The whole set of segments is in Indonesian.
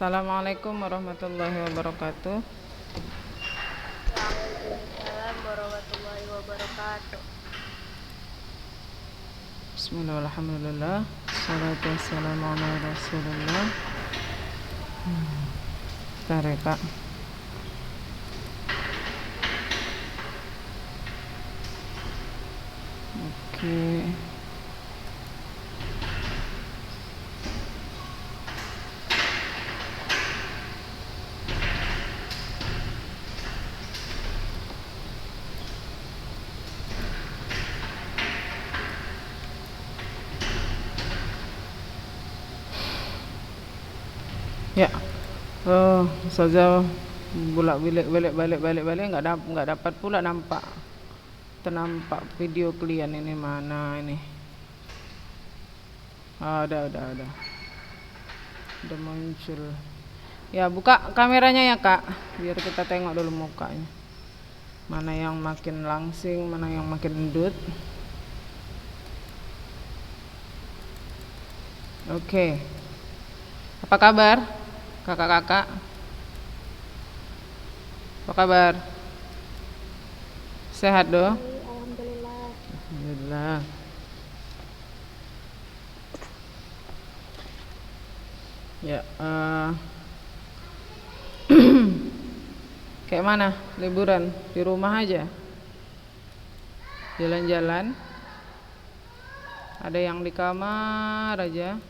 Assalamualaikum warahmatullahi wabarakatuh. Waalaikumsalam warahmatullahi wabarakatuh. Bismillah, alhamdulillah, salatu wassalamu ala rasulullah. Bentar ya kak. Oke. Ya, Ustazah balik nggak dapat pula ternampak video kalian ini mana ini? Udah muncul. Ya, buka kameranya ya kak, biar kita tengok dulu mukanya. Mana yang makin langsing, mana yang makin endut. Oke. Apa kabar? Kakak-kakak. Apa kabar? Sehat doh? Alhamdulillah. Alhamdulillah. Ya, kayak mana? Liburan di rumah aja? Jalan-jalan? Ada yang di kamar aja?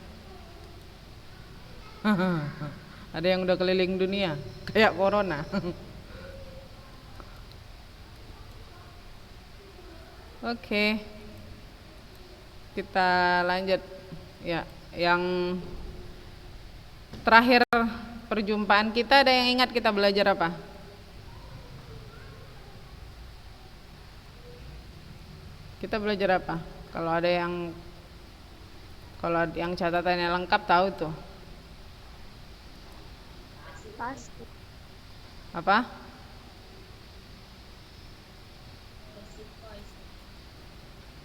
Ada yang udah keliling dunia kayak corona. Oke. Kita lanjut ya. Yang terakhir perjumpaan kita, ada yang ingat kita belajar apa? Kita belajar apa? Kalau yang catatannya lengkap tahu tuh. Pasti. Apa?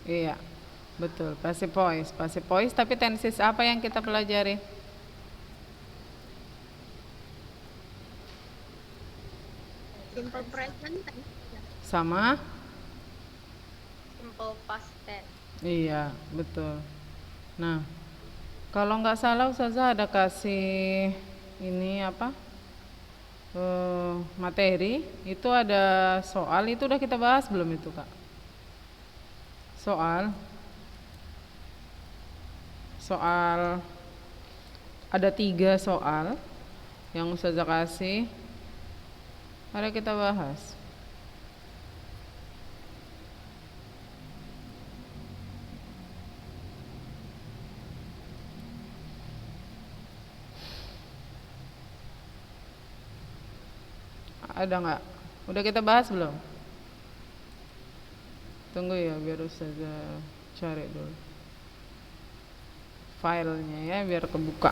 Iya, betul. Passive voice. Passive voice, tapi tenses apa yang kita pelajari? Simple present tense. Sama? Simple past tense. Iya, betul. Nah, kalau nggak salah Ustazah ada kasih ini apa? Materi. Itu ada soal, itu udah kita bahas belum itu kak? Soal ada 3 soal yang Ustazah kasih. Mari kita bahas. Ada nggak? Udah kita bahas belum? Tunggu ya, biar Ustazah cari dulu filenya ya, biar kebuka.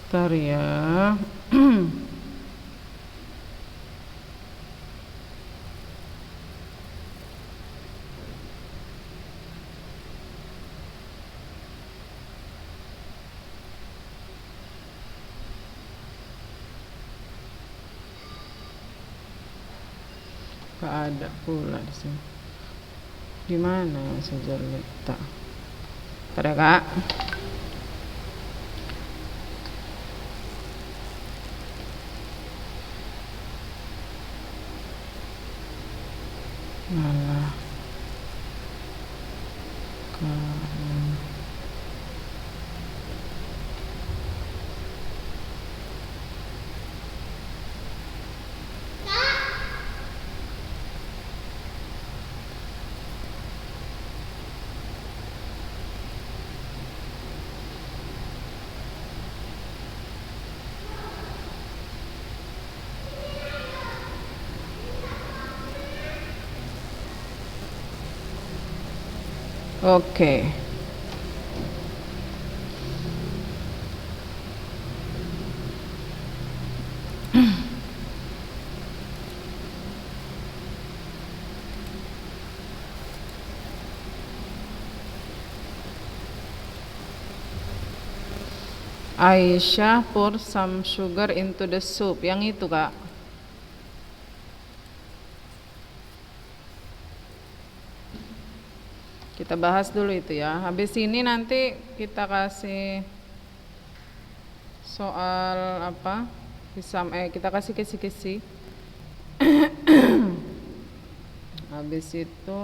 Bentar ya. Gak ada pula di sini. Di mana saja letak? Ada kak? Malah Oke. Aisyah pour some sugar into the soup. Yang itu, Kak. Kita bahas dulu itu ya. Habis ini nanti kita kasih soal apa? Kita kasih kisi-kisi. Habis itu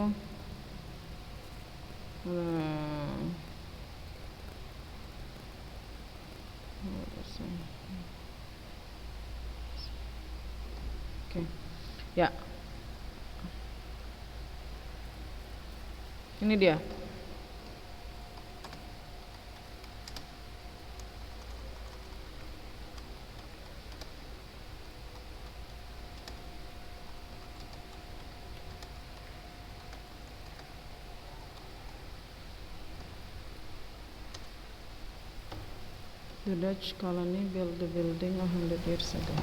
Oke. Ya. Ini dia. The Dutch colony built the building 100 years ago.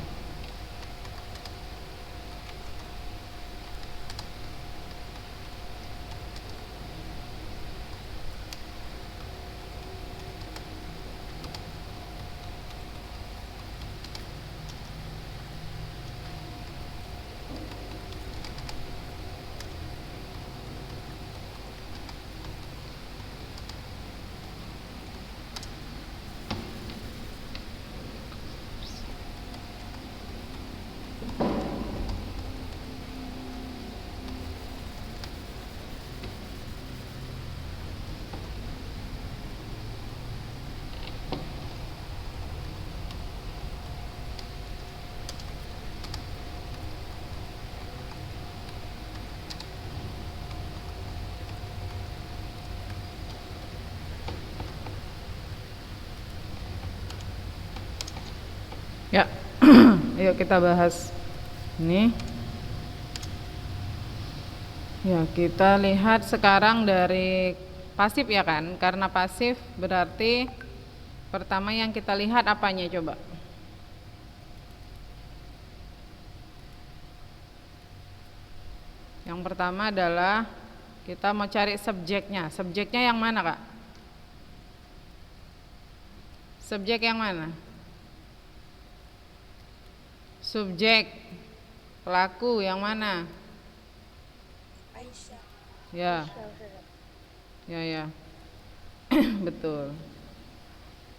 Ya. Ayo kita bahas ini. Ya, kita lihat sekarang dari pasif ya kan? Karena pasif berarti pertama yang kita lihat apanya coba? Yang pertama adalah kita mau cari subjeknya. Subjeknya yang mana, Kak? Subjek yang mana? Subjek pelaku yang mana? Aisyah. Ya. Ya. Betul.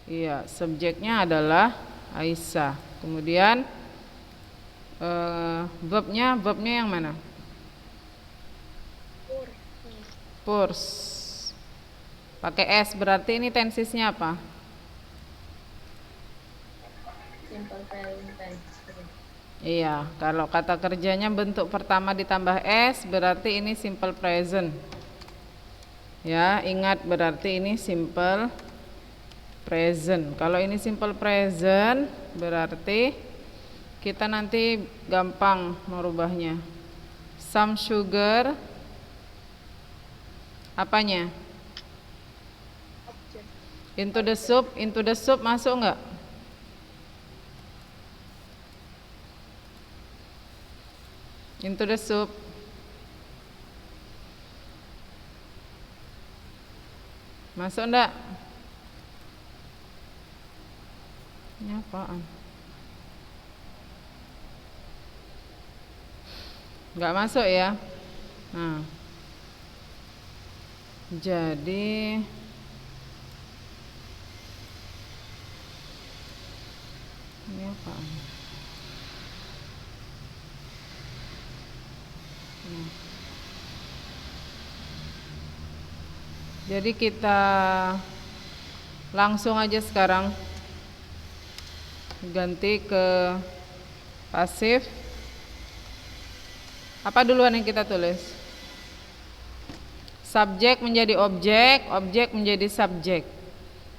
Iya, subjeknya adalah Aisyah. Kemudian verbnya yang mana? Purs. Pakai S berarti ini tensisnya apa? Simple present tense. Iya, kalau kata kerjanya bentuk pertama ditambah S berarti ini simple present. Ya, ingat berarti ini simple present. Kalau ini simple present berarti kita nanti gampang merubahnya. Some sugar apanya? Object. Into the soup masuk enggak? Into the soup. Masuk enggak? Ini apaan? Enggak masuk ya? Nah. Jadi ini apaan? Jadi kita langsung aja sekarang ganti ke pasif. Apa duluan yang kita tulis? Subjek menjadi objek, objek menjadi subjek.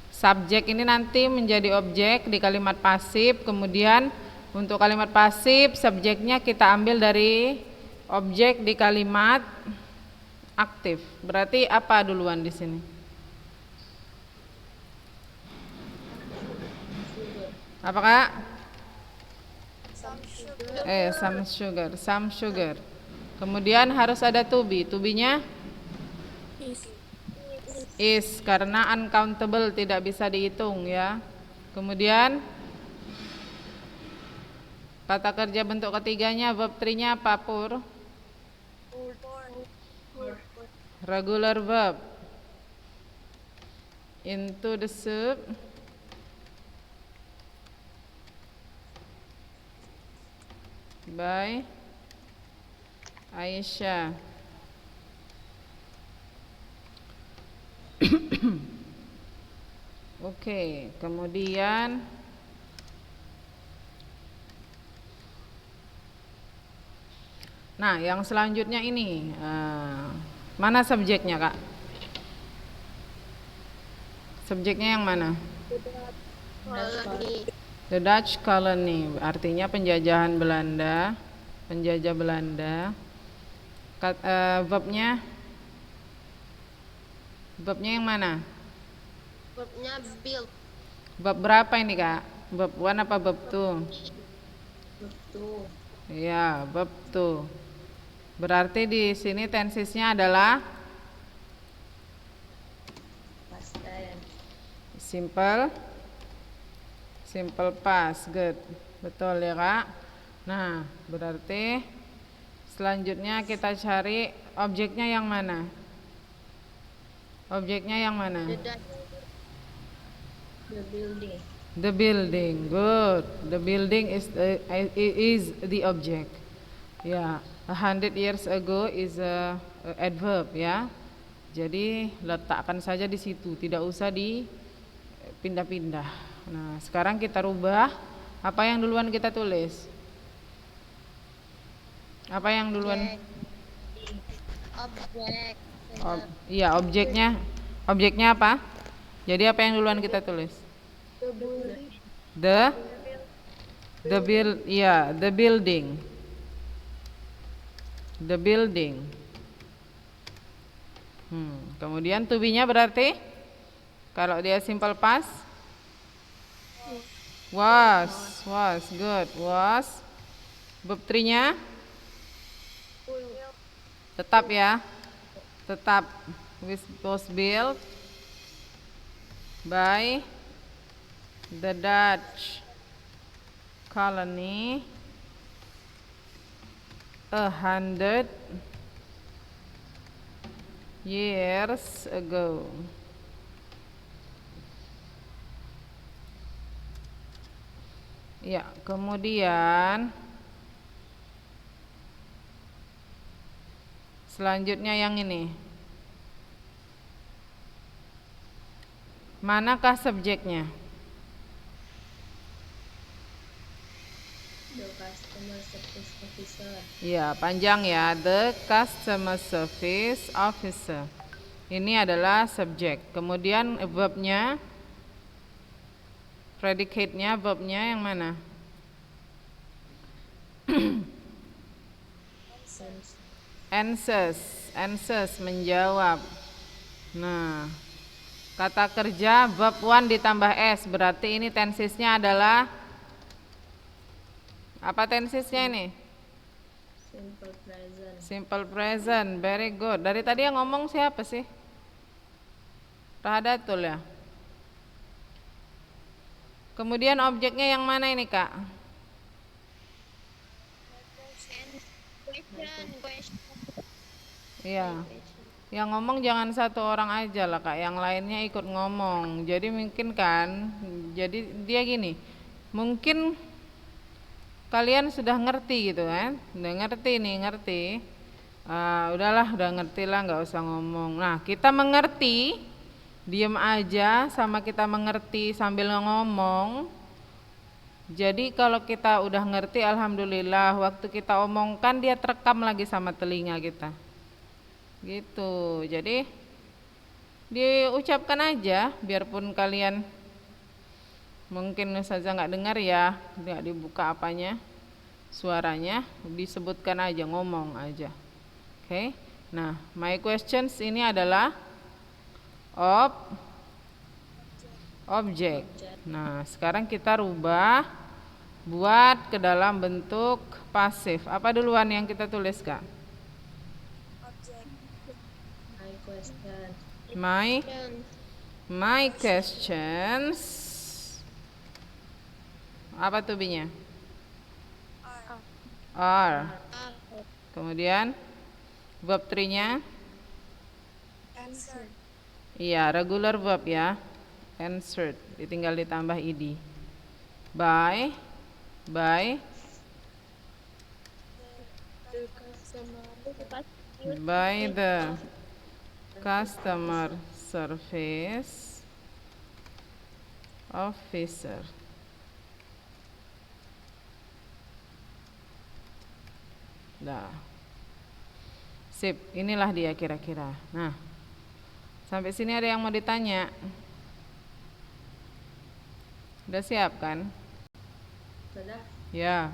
Subjek ini nanti menjadi objek di kalimat pasif. Kemudian untuk kalimat pasif subjeknya kita ambil dari objek di kalimat Aktif. Berarti apa duluan di sini? Sugar. Apa Kak? Some sugar. Some sugar. Some sugar. Kemudian harus ada to be. To be-nya is karena uncountable, tidak bisa dihitung ya. Kemudian kata kerja bentuk ketiganya, verb 3-nya apa Pur? Regular verb. Into the soup. By Aisyah. Oke, kemudian nah, yang selanjutnya ini mana subjeknya Kak? Subjeknya yang mana? The Dutch colony, artinya penjajahan Belanda, penjajah Belanda. Verbnya yang mana? Verbnya build. Verb berapa ini Kak? Verb 1 apa verb 2? Verb 2. Ya, verb 2. Berarti di sini tensesnya adalah Past tense. simple past. Good. Betul ya Kak? Nah, berarti selanjutnya kita cari objeknya yang mana? Objeknya yang mana? The building. The building. Good. The building is the object. Ya, 100 years ago is a adverb ya. Jadi letakkan saja di situ, tidak usah dipindah-pindah. Nah, sekarang kita rubah. Apa yang duluan kita tulis? Apa yang duluan? Objek. Iya, objeknya apa? Jadi apa yang duluan kita tulis? The building. The building. Kemudian to be-nya berarti kalau dia simple past was good. Was. Verb 3-nya tetap ya. Tetap was built by the Dutch colony 100 years ago. Ya, kemudian selanjutnya yang ini. Manakah subjeknya? The customer service officer. Ya, panjang ya. The customer service officer. Ini adalah subjek. Kemudian verbnya, predicate-nya, verbnya yang mana? Answers, menjawab. Nah, kata kerja verb 1 ditambah s, berarti ini tensesnya adalah apa tensesnya ini? Simple present. Simple present, very good. Dari tadi yang ngomong siapa sih? Rahadatul ya? Kemudian objeknya yang mana ini Kak? Iya. Yang ngomong jangan satu orang aja lah Kak, yang lainnya ikut ngomong. Jadi mungkin kan, jadi dia gini, mungkin kalian sudah ngerti gitu kan, udah ngerti. Udahlah, udah ngerti lah, nggak usah ngomong. Nah, kita mengerti, diem aja sama kita mengerti sambil ngomong. Jadi kalau kita udah ngerti, alhamdulillah, waktu kita omongkan dia terekam lagi sama telinga kita. Gitu. Jadi diucapkan aja, biarpun kalian mungkin saja nggak dengar ya, nggak dibuka apanya, suaranya, disebutkan aja, ngomong aja. Oke. Nah, my questions ini adalah objek. Nah, sekarang kita rubah buat ke dalam bentuk pasif. Apa duluan yang kita tulis, Kak? My question. My questions. Apa tuh B-nya? Are. Kemudian verb 3-nya? Answer. Iya, regular verb ya. Answered, tinggal ditambah ed. By the customer service officer. Nah, sip, inilah dia kira-kira. Nah, sampai sini ada yang mau ditanya? Udah siap kan? Sudah. Ya.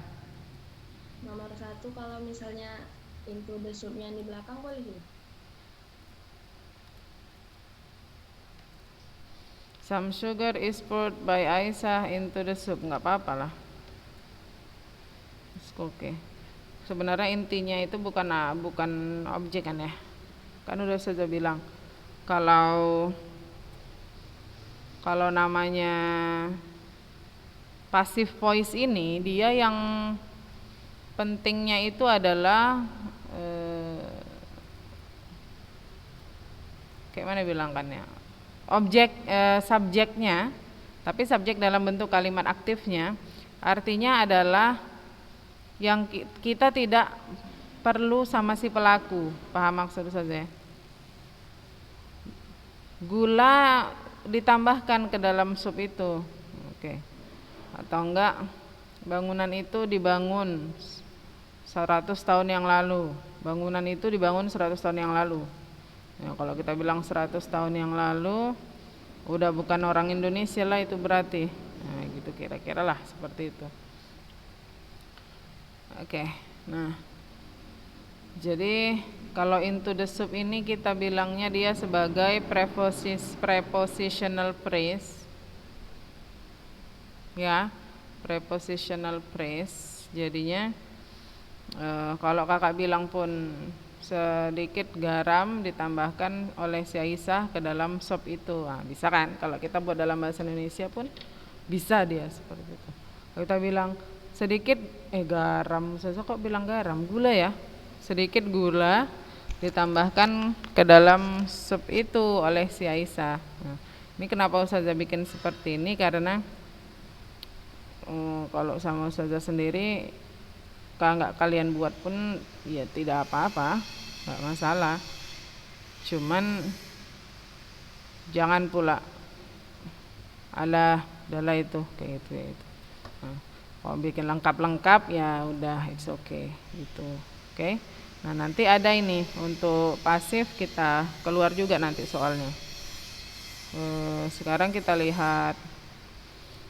Nomor 1 kalau misalnya include the subnya di belakang boleh tidak? Some sugar is poured by Aisyah into the soup. Nggak apa-apa lah. Oke. Sebenarnya intinya itu bukan objek kan ya. Kan udah saja bilang kalau namanya passive voice ini dia yang pentingnya itu adalah kayak mana bilangkannya, objek subjeknya, tapi subjek dalam bentuk kalimat aktifnya, artinya adalah yang kita tidak perlu sama si pelaku. Paham maksud saya? Gula ditambahkan ke dalam sup itu, oke. Atau enggak bangunan itu dibangun 100 tahun yang lalu. Bangunan itu dibangun 100 tahun yang lalu. Ya, kalau kita bilang 100 tahun yang lalu, udah bukan orang Indonesia lah itu berarti. Nah, gitu kira-kira lah seperti itu. Oke, nah. Jadi kalau into the soup ini kita bilangnya dia sebagai prepositional phrase. Ya, prepositional phrase. Jadinya kalau kakak bilang pun sedikit garam ditambahkan oleh si Aisyah ke dalam sop itu, nah, bisa kan? Kalau kita buat dalam bahasa Indonesia pun bisa dia seperti itu. Kalau kita bilang sedikit garam, saya kok bilang garam, gula ya, sedikit gula ditambahkan ke dalam sup itu oleh si Aisyah. Nah, ini kenapa Ustazah bikin seperti ini, karena kalau sama Ustazah sendiri kalau nggak kalian buat pun ya tidak apa-apa, nggak masalah. Cuman jangan pula adalah itu kayak gitu ya itu. Nah, kalau bikin lengkap-lengkap ya udah it's okay gitu. Oke. Nah, nanti ada ini untuk pasif kita keluar juga nanti soalnya. Sekarang kita lihat.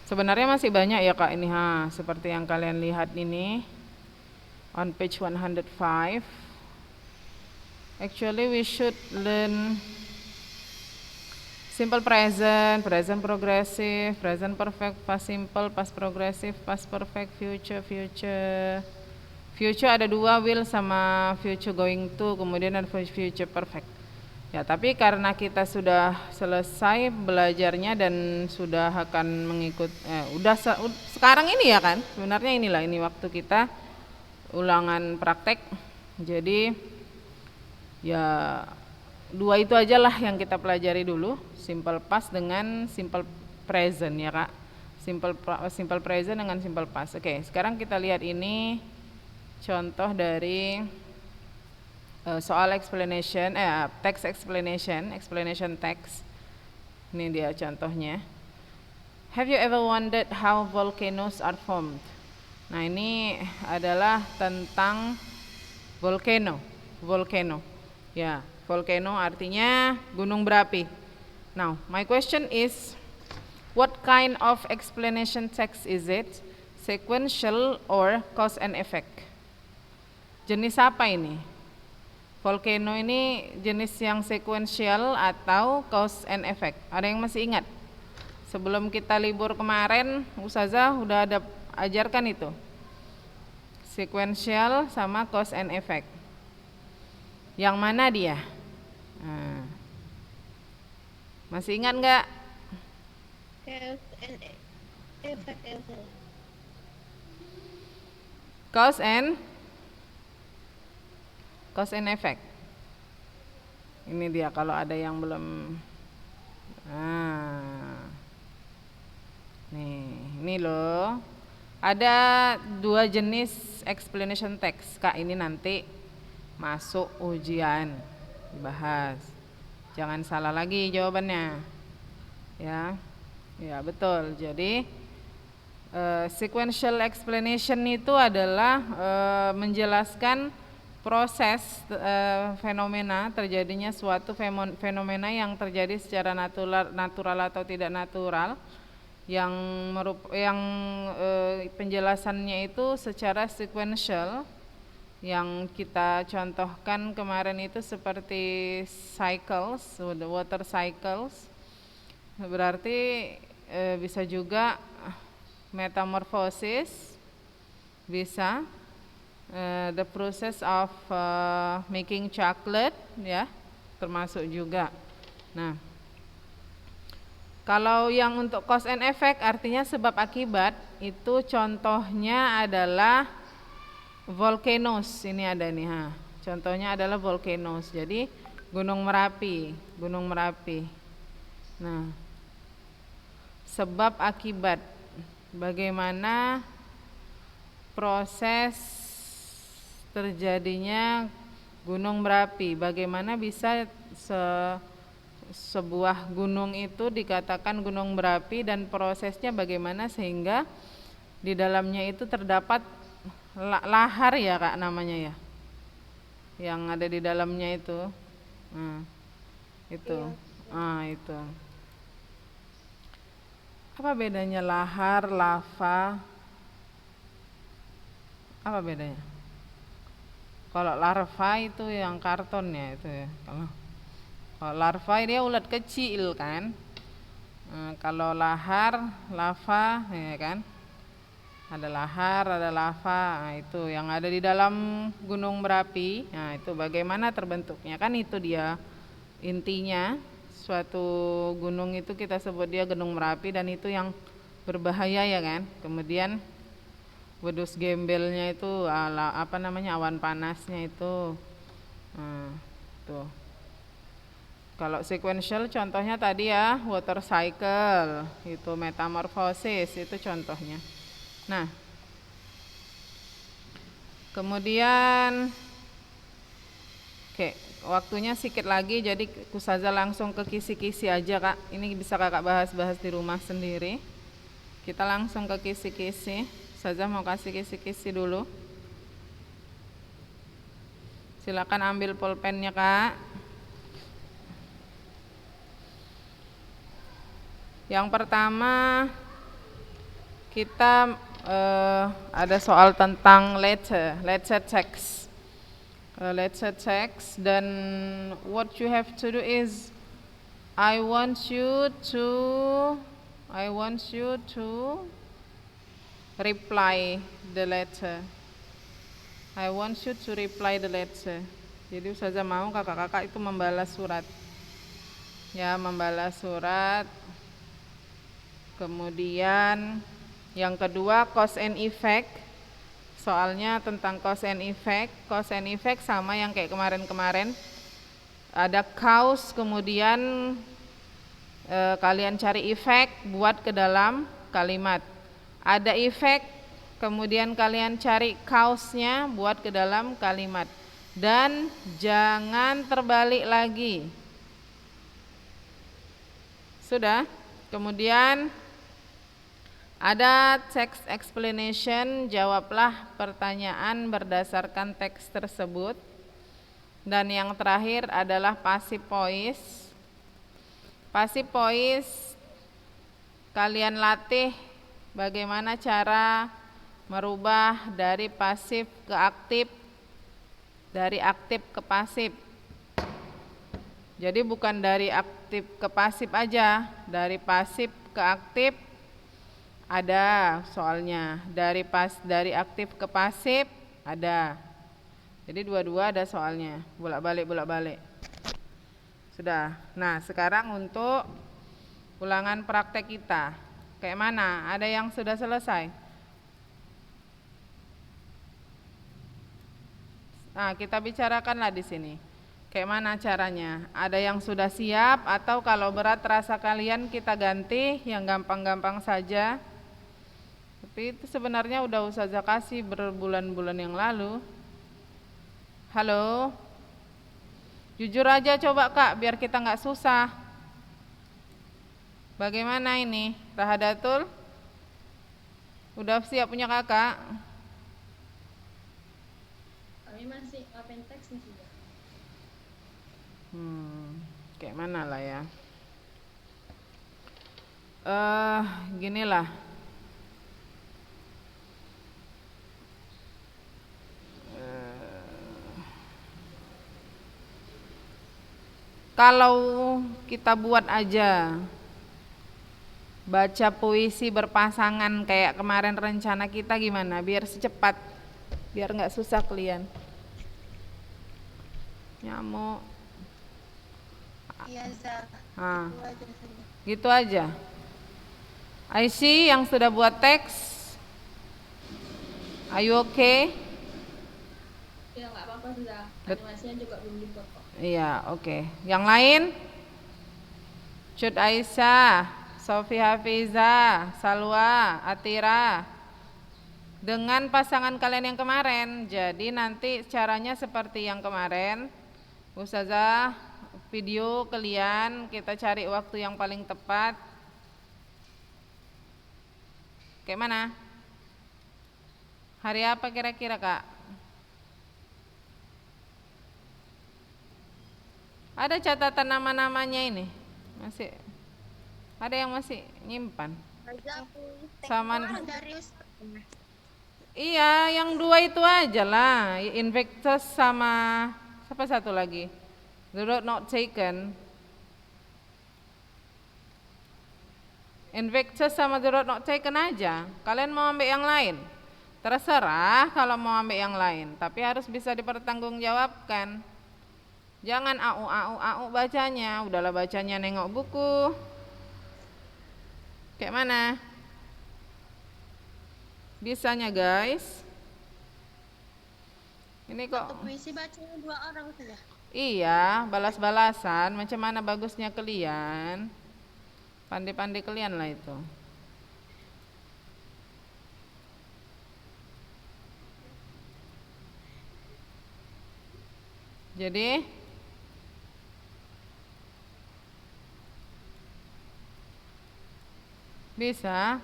Sebenarnya masih banyak ya Kak ini, seperti yang kalian lihat ini on page 105. Actually we should learn simple present, present progressive, present perfect, past simple, past progressive, past perfect, future. Future ada 2, will sama future going to, kemudian ada future perfect. Ya, tapi karena kita sudah selesai belajarnya dan sudah akan mengikut sekarang ini ya kan. Sebenarnya ini waktu kita ulangan praktek. Jadi ya 2 itu aja lah yang kita pelajari dulu, simple past dengan simple present ya Kak. Simple present dengan simple past. Oke, sekarang kita lihat ini contoh dari soal explanation, text explanation text. Ini dia contohnya. Have you ever wondered how volcanoes are formed? Nah, ini adalah tentang volcano. Ya, volcano artinya gunung berapi. Now, my question is, what kind of explanation text is it? Sequential or cause and effect? Jenis apa ini? Volcano ini jenis yang sequential atau cause and effect. Ada yang masih ingat? Sebelum kita libur kemarin, Ustazah udah ada ajarkan itu. Sequential sama cause and effect. Yang mana dia? Nah, masih ingat nggak? Cause and effect. Ini dia kalau ada yang belum. Nih, ini loh. Ada 2 jenis explanation text. Kak, ini nanti masuk ujian dibahas. Jangan salah lagi jawabannya. Ya. Ya, betul. Jadi sequential explanation itu adalah menjelaskan proses fenomena terjadinya suatu fenomena yang terjadi secara natural atau tidak natural yang penjelasannya itu secara sequential. Yang kita contohkan kemarin itu seperti cycles, water cycles. Berarti bisa juga metamorphosis, bisa the process of making chocolate, ya, termasuk juga. Nah, kalau yang untuk cause and effect artinya sebab akibat, itu contohnya adalah volcanoes. Ini ada nih, contohnya adalah volcanoes. Jadi Gunung Merapi. Nah, sebab akibat, bagaimana proses terjadinya gunung berapi, bagaimana bisa sebuah gunung itu dikatakan gunung berapi, dan prosesnya bagaimana sehingga di dalamnya itu terdapat lahar, ya Kak namanya ya, yang ada di dalamnya itu. Itu. Itu. Apa bedanya lahar, lava? Apa bedanya? Kalau larva itu yang karton ya itu ya. Kalau larva dia ulat kecil kan. Kalau lahar, lava ya kan. Ada lahar, ada lava. Nah, itu yang ada di dalam gunung berapi. Nah, itu bagaimana terbentuknya, kan itu dia intinya. Suatu gunung itu kita sebut dia gunung berapi, dan itu yang berbahaya ya kan. Kemudian wedus gembelnya itu awan panasnya itu. Tuh. Kalau sequential contohnya tadi ya water cycle, itu metamorphosis itu contohnya. Nah, kemudian waktunya sedikit lagi, jadi Ustazah langsung ke kisi-kisi aja Kak. Ini bisa Kakak bahas-bahas di rumah sendiri. Kita langsung ke kisi-kisi. Ustazah mau kasih kisi-kisi dulu. Silakan ambil pulpennya Kak. Yang pertama kita ada soal tentang letter text. Letter text, dan what you have to do is I want you to reply the letter. I want you to reply the letter. Jadi Ustazah mau kakak-kakak itu membalas surat. Ya, membalas surat. Kemudian yang kedua cause and effect. Soalnya tentang cause and effect. Cause and effect sama yang kayak kemarin-kemarin. Ada cause, kemudian kalian cari effect, buat ke dalam kalimat. Ada effect, kemudian kalian cari cause-nya, buat ke dalam kalimat. Dan jangan terbalik lagi. Sudah? Kemudian ada text explanation, jawablah pertanyaan berdasarkan teks tersebut. Dan yang terakhir adalah passive voice. Passive voice kalian latih bagaimana cara merubah dari pasif ke aktif. Dari aktif ke pasif. Jadi bukan dari aktif ke pasif aja, dari pasif ke aktif ada soalnya, dari aktif ke pasif ada. Jadi dua-dua ada soalnya, bolak-balik. Sudah. Nah, sekarang untuk ulangan praktek kita. Kayak mana? Ada yang sudah selesai? Nah, kita bicarakanlah di sini. Kayak mana caranya? Ada yang sudah siap atau kalau berat rasa kalian kita ganti yang gampang-gampang saja. Tapi itu sebenarnya udah Ustazah kasih berbulan-bulan yang lalu. Halo? Jujur aja coba Kak, biar kita nggak susah. Bagaimana ini? Rahadatul? Udah siap punya kakak? Kami masih open text nih sudah. Kayak mana lah ya? Ginilah. Kalau kita buat aja baca puisi berpasangan kayak kemarin rencana kita gimana? Biar secepat, biar nggak susah kalian. Nyamuk. Iya, Zah. Ah, Itu aja saja. gitu aja. Aisyah yang sudah buat teks, are you okay? Ya nggak apa-apa sudah. Animasinya juga belum dibuat kok. Iya, oke. Yang lain? Cut Aisyah, Sofi Hafiza, Salwa, Atira. Dengan pasangan kalian yang kemarin. Jadi nanti caranya seperti yang kemarin. Ustazah video kalian, kita cari waktu yang paling tepat. Kayak mana? Hari apa kira-kira Kak? Ada catatan nama-namanya ini? Masih ada yang masih nyimpan? Sama Dari Ustaz. iya, yang dua itu aja lah. Invictus sama siapa satu lagi? The road not taken. Invictus sama the road not taken aja. Kalian mau ambil yang lain? Terserah kalau mau ambil yang lain, tapi harus bisa dipertanggungjawabkan. Jangan au bacanya, udahlah bacanya nengok buku. Kayak mana? Bisanya guys. Ini kok. Satu puisi bacanya 2 orang saja. Iya, balas-balasan. Macam mana bagusnya kalian? Pandai-pandai kalian lah itu. Jadi bisa?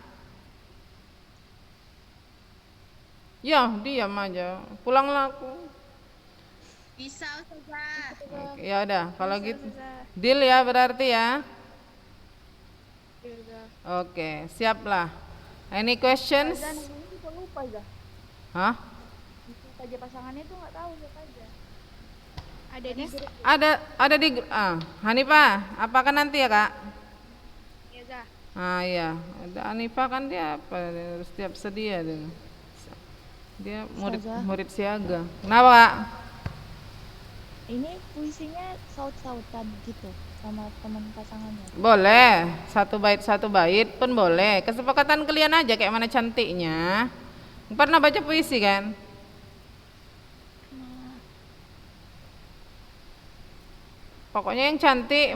Ya, diam aja. Pulanglah aku. Bisa, Ustazah. Oke, ya udah, kalau gitu deal ya berarti ya. Oke, siaplah. Any questions? Juga lupa ya. Hah? Saja pasangannya tuh nggak tahu siapa aja. Ada di grup. Ada di Hanifah, apakah nanti ya, Kak? Iya, Zah. Iya, ada Hanifah kan dia apa? Dia harus setiap sedia dia. Dia murid siaga. Kenapa, Kak? Ini puisinya saut-sautan gitu sama teman pasangannya. Boleh, satu bait pun boleh. Kesepakatan kalian aja kayak mana cantiknya. Pernah baca puisi kan? Pokoknya yang cantik,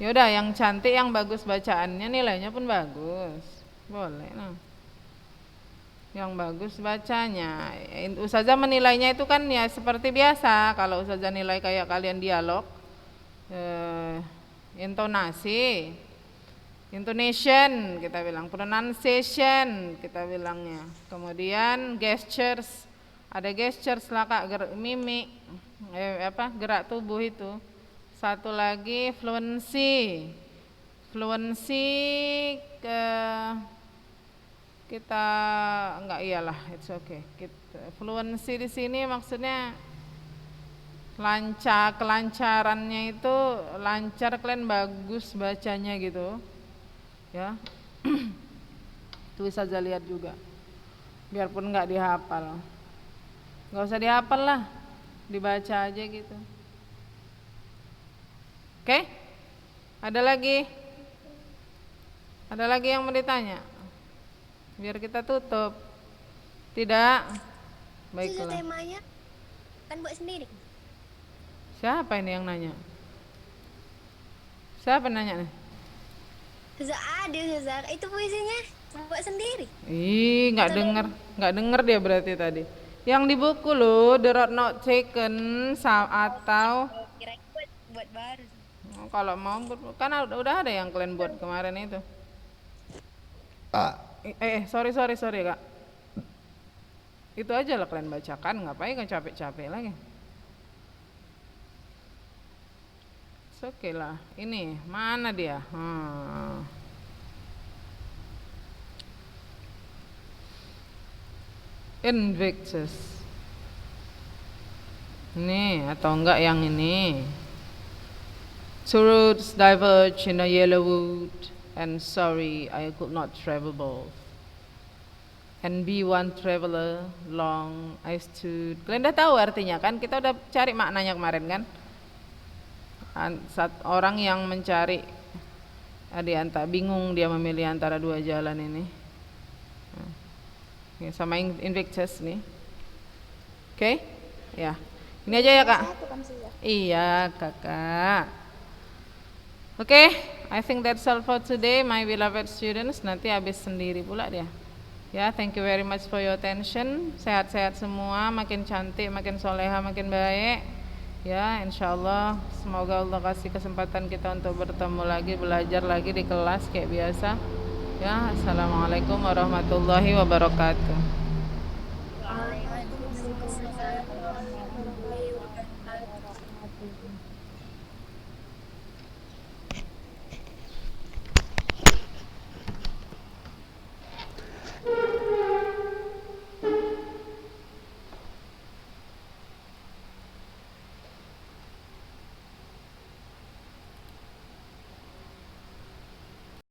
yaudah yang cantik yang bagus bacaannya nilainya pun bagus. Boleh nah. Yang bagus bacanya. Ustazah menilainya itu kan ya seperti biasa. Kalau Ustazah nilai kayak kalian dialog, intonasi, intonation kita bilang, pronunciation kita bilangnya. Kemudian gestures, ada gestures lah Kak, mimik, gerak tubuh itu. Satu lagi fluency kita enggak, iyalah, it's okay. Fluency di sini maksudnya kelancarannya itu lancar, kalian bagus bacanya gitu ya. Itu bisa aja lihat juga, biarpun nggak dihafal, nggak usah dihafal lah, dibaca aja gitu. Oke? Ada lagi yang mau ditanya biar kita tutup? Tidak? Baiklah. Temanya kan buat sendiri. Siapa ini yang nanya? Siapa nanya nih? Ada, itu puisinya buat sendiri. Ih, nggak denger dia berarti tadi. Yang di buku loh, The Road Not Taken atau Kira buat baru. kalau mau kan udah ada yang kalian buat kemarin itu. Sorry Kak. Itu aja lah kalian bacakan, ngapain kan capek-capek lagi. Oke lah, ini mana dia? Invictus. Ini atau enggak yang ini? Two roads diverge in a yellow wood, and sorry I could not travel both. And be one traveler long I stood. Kalian udah tahu artinya kan? Kita udah cari maknanya kemarin kan? Orang yang mencari bingung dia memilih antara dua jalan ini. Sama Invictus nih. Oke? Ya. Ini aja ya, Kak. Iya, Kakak. Oke, I think that's all for today, my beloved students. Nanti habis sendiri pula dia. Ya, thank you very much for your attention. Sehat-sehat semua, makin cantik, makin soleha, makin baik. Ya, insyaallah semoga Allah kasih kesempatan kita untuk bertemu lagi, belajar lagi di kelas kayak biasa. Ya, assalamualaikum warahmatullahi wabarakatuh.